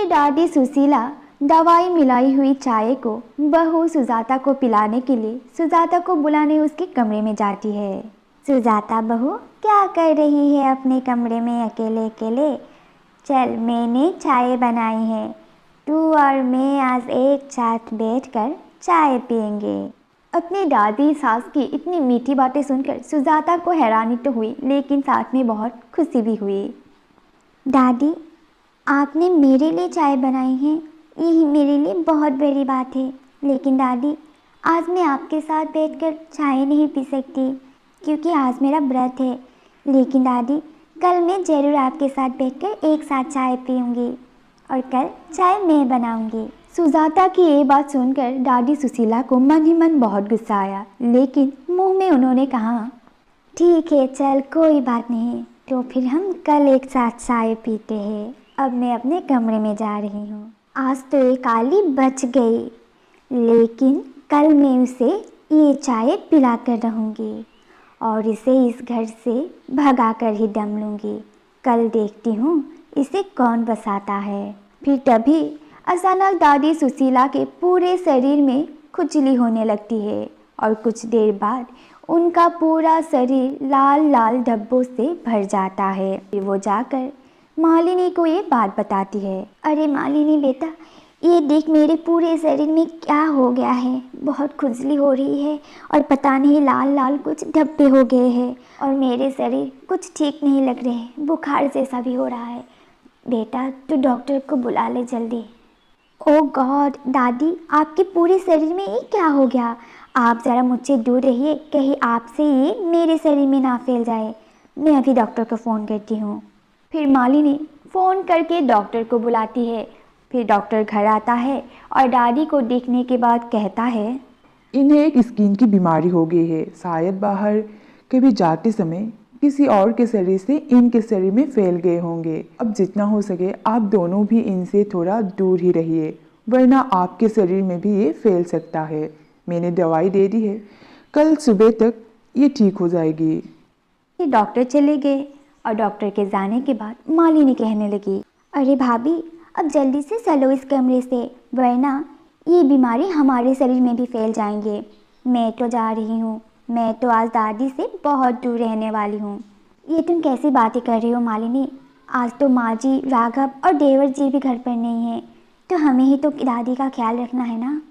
फिर दादी सुशीला दवाई मिलाई हुई चाय को बहू सुजाता को पिलाने के लिए सुजाता को बुलाने उसके कमरे में जाती है। सुजाता बहू क्या कर रही है अपने कमरे में अकेले अकेले? चल मैंने चाय बनाई है, तू और मैं आज एक साथ बैठकर चाय पियेंगे। अपनी दादी सास की इतनी मीठी बातें सुनकर सुजाता को हैरानी तो हुई लेकिन साथ में बहुत खुशी भी हुई। दादी, आपने मेरे लिए चाय बनाई है, यही मेरे लिए बहुत बड़ी बात है। लेकिन दादी, आज मैं आपके साथ बैठकर चाय नहीं पी सकती क्योंकि आज मेरा व्रत है। लेकिन दादी, कल मैं ज़रूर आपके साथ बैठकर एक साथ चाय पीऊँगी और कल चाय मैं बनाऊँगी। सुजाता की ये बात सुनकर दादी सुशीला को मन ही मन बहुत गुस्सा आया, लेकिन मुंह में उन्होंने कहा, ठीक है चल कोई बात नहीं, तो फिर हम कल एक साथ चाय पीते हैं। अब मैं अपने कमरे में जा रही हूँ। आज तो एक आली बच गई, लेकिन कल मैं उसे ये चाय पिला कर रहूँगी और इसे इस घर से भगा कर ही दम लूँगी। कल देखती हूँ इसे कौन बसाता है। फिर तभी अचानक दादी सुशीला के पूरे शरीर में खुजली होने लगती है और कुछ देर बाद उनका पूरा शरीर लाल लाल धब्बों से भर जाता है। फिर वो जाकर मालिनी को ये बात बताती है। अरे मालिनी बेटा, ये देख मेरे पूरे शरीर में क्या हो गया है, बहुत खुजली हो रही है और पता नहीं लाल लाल कुछ धब्बे हो गए हैं और मेरे शरीर कुछ ठीक नहीं लग रहे, बुखार जैसा भी हो रहा है। बेटा तू डॉक्टर को बुला ले जल्दी। ओ गॉड दादी, आपके पूरे शरीर में ये क्या हो गया? आप ज़रा मुझसे दूर रहिए, कहीं आपसे ये मेरे शरीर में ना फैल जाए। मैं अभी डॉक्टर को फ़ोन करती हूँ। फिर मालिनी फ़ोन करके डॉक्टर को बुलाती है। फिर डॉक्टर घर आता है और दादी को देखने के बाद कहता है, इन्हें एक स्किन की बीमारी हो गई है, शायद बाहर कभी जाते समय किसी और के शरीर से इनके शरीर में फैल गए होंगे। अब जितना हो सके आप दोनों भी इनसे थोड़ा दूर ही रहिए, वरना आपके शरीर में भी ये फैल सकता है। मैंने दवाई दे दी है, कल सुबह तक ये ठीक हो जाएगी। फिर डॉक्टर चले गए और डॉक्टर के जाने के बाद मालिनी कहने लगी, अरे भाभी अब जल्दी से चलो इस कमरे से, वरना ये बीमारी हमारे शरीर में भी फैल जाएंगे। मैं तो जा रही हूँ, मैं तो आज दादी से बहुत दूर रहने वाली हूँ। ये तुम कैसी बातें कर रही हो मालिनी? आज तो माँ जी, राघव और देवर जी भी घर पर नहीं हैं, तो हमें ही तो दादी का ख्याल रखना है ना।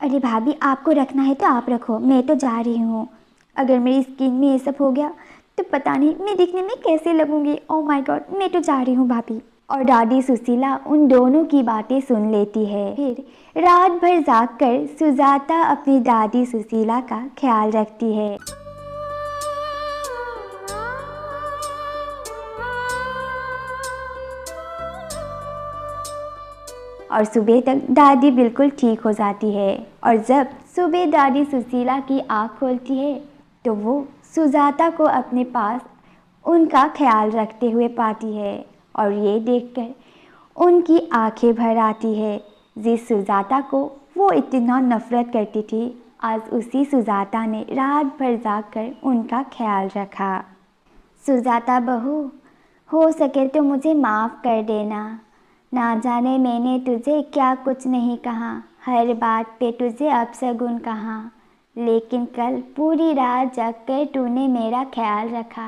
अरे भाभी आपको रखना है तो आप रखो, मैं तो जा रही हूँ। अगर मेरी स्किन में ये सब हो गया तो पता नहीं मैं दिखने में कैसे लगूंगी। ओह माय गॉड, मैं तो जा रही हूँ भाभी। और दादी सुशीला उन दोनों की बातें सुन लेती है। फिर रात भर जागकर सुजाता अपनी दादी सुशीला का ख्याल रखती है। और सुबह तक दादी बिल्कुल ठीक हो जाती है। और जब सुबह दादी सुशीला की आँख खोलती है तो वो सुजाता को अपने पास उनका ख्याल रखते हुए पाती है और ये देखकर उनकी आंखें भर आती है। जिस सुजाता को वो इतना नफरत करती थी, आज उसी सुजाता ने रात भर जागकर उनका ख्याल रखा। सुजाता बहू, हो सके तो मुझे माफ़ कर देना। ना जाने मैंने तुझे क्या कुछ नहीं कहा, हर बात पे तुझे अपशगुन कहा, लेकिन कल पूरी रात जगकर तूने मेरा ख्याल रखा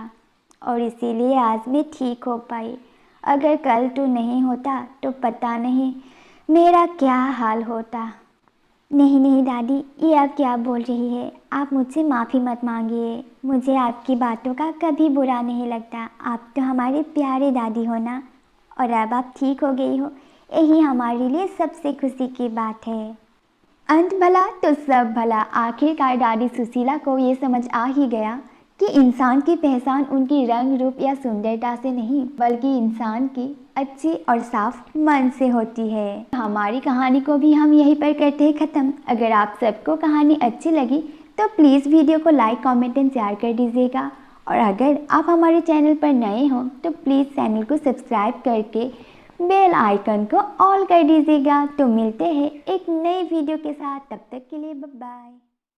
और इसीलिए आज मैं ठीक हो पाई। अगर कल तू नहीं होता तो पता नहीं मेरा क्या हाल होता। नहीं नहीं दादी, ये आप क्या बोल रही है? आप मुझसे माफ़ी मत मांगिए, मुझे आपकी बातों का कभी बुरा नहीं लगता। आप तो हमारे प्यारे दादी हो ना, और अब आप ठीक हो गई हो, यही हमारे लिए सबसे खुशी की बात है। अंत भला तो सब भला। आखिरकार दादी सुशीला को ये समझ आ ही गया कि इंसान की पहचान उनकी रंग रूप या सुंदरता से नहीं, बल्कि इंसान की अच्छी और साफ मन से होती है। हमारी कहानी को भी हम यहीं पर करते हैं ख़त्म। अगर आप सबको कहानी अच्छी लगी तो प्लीज़ वीडियो को लाइक, कमेंट एंड शेयर कर दीजिएगा। और अगर आप हमारे चैनल पर नए हो तो प्लीज़ चैनल को सब्सक्राइब करके बेल आइकन को ऑल कर दीजिएगा। तो मिलते हैं एक नई वीडियो के साथ, तब तक के लिए बाय बाय।